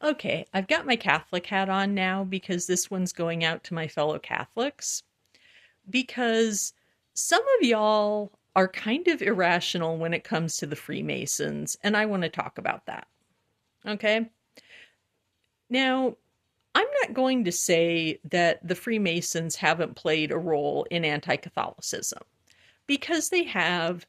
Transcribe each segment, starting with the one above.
Okay, I've got my Catholic hat on now because this one's going out to my fellow Catholics. Because some of y'all are kind of irrational when it comes to the Freemasons, and I want to talk about that. Okay? Now, I'm not going to say that the Freemasons haven't played a role in anti Catholicism, because they have,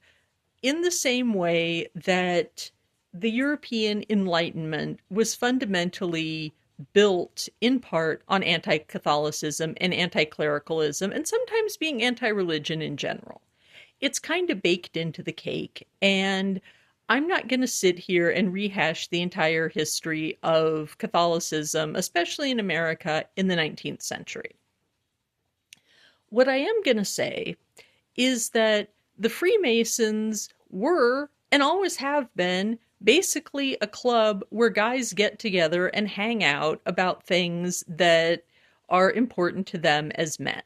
in the same way that the European Enlightenment was fundamentally built in part on anti Catholicism and anti clericalism, and sometimes being anti religion in general. It's kind of baked into the cake. And I'm not going to sit here and rehash the entire history of Catholicism, especially in America in the 19th century. What I am going to say is that the Freemasons were and always have been basically a club where guys get together and hang out about things that are important to them as men.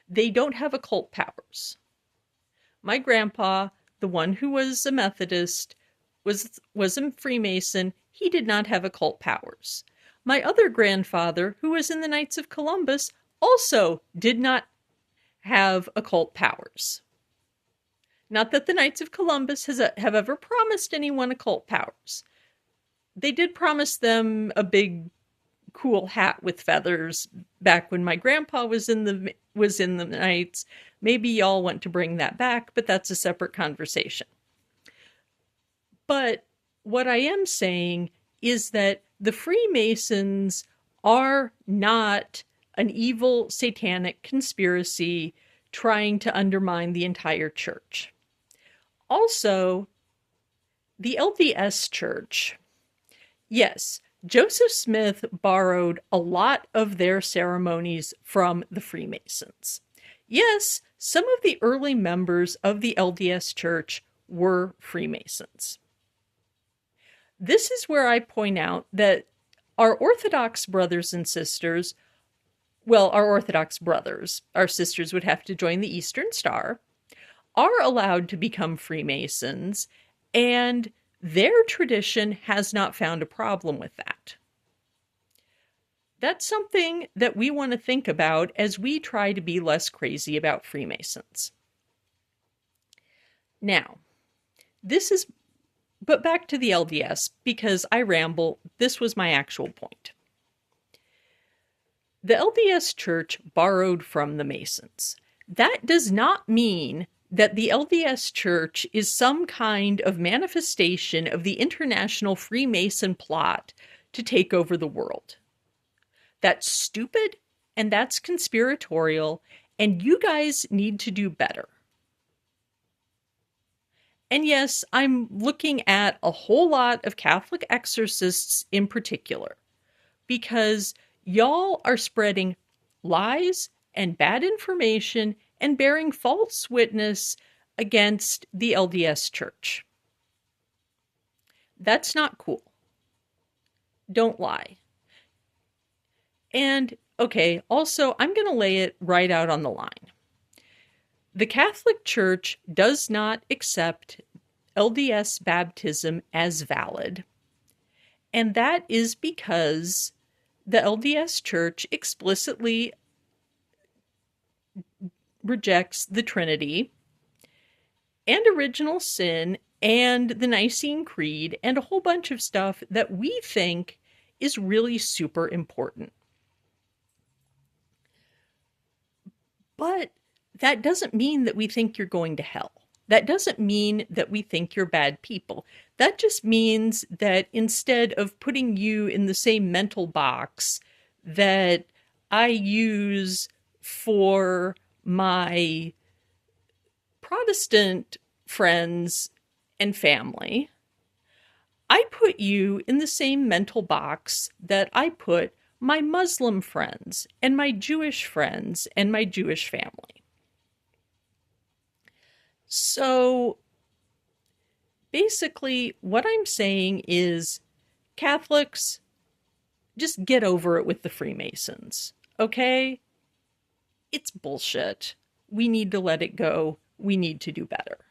They don't have occult powers. My grandpa, the one who was a Methodist, was a Freemason. He did not have occult powers. My other grandfather, who was in the Knights of Columbus, also did not have occult powers. Not that the Knights of Columbus have ever promised anyone occult powers. They did promise them a big cool hat with feathers back when my grandpa was in the Knights. Maybe y'all want to bring that back, but that's a separate conversation. But what I am saying is that the Freemasons are not an evil satanic conspiracy trying to undermine the entire church. Also, the LDS Church, yes, Joseph Smith borrowed a lot of their ceremonies from the Freemasons. Yes, some of the early members of the LDS Church were Freemasons. This is where I point out that our Orthodox brothers and sisters, well, our Orthodox brothers, our sisters would have to join the Eastern Star, are allowed to become Freemasons, and their tradition has not found a problem with that. That's something that we want to think about as we try to be less crazy about Freemasons. Now, but back to the LDS, because I ramble, this was my actual point. The LDS Church borrowed from the Masons. That does not mean that the LDS Church is some kind of manifestation of the international Freemason plot to take over the world. That's stupid and that's conspiratorial, and you guys need to do better. And yes, I'm looking at a whole lot of Catholic exorcists in particular, because y'all are spreading lies and bad information and bearing false witness against the LDS Church. That's not cool. Don't lie. And, okay, also, I'm going to lay it right out on the line. The Catholic Church does not accept LDS baptism as valid. And that is because the LDS Church explicitly rejects the Trinity and original sin and the Nicene Creed and a whole bunch of stuff that we think is really super important. But that doesn't mean that we think you're going to hell. That doesn't mean that we think you're bad people. That just means that instead of putting you in the same mental box that I use for my Protestant friends and family, I put you in the same mental box that I put my Muslim friends and my Jewish friends and my Jewish family. So basically, what I'm saying is, Catholics, just get over it with the Freemasons, okay? It's bullshit. We need to let it go. We need to do better.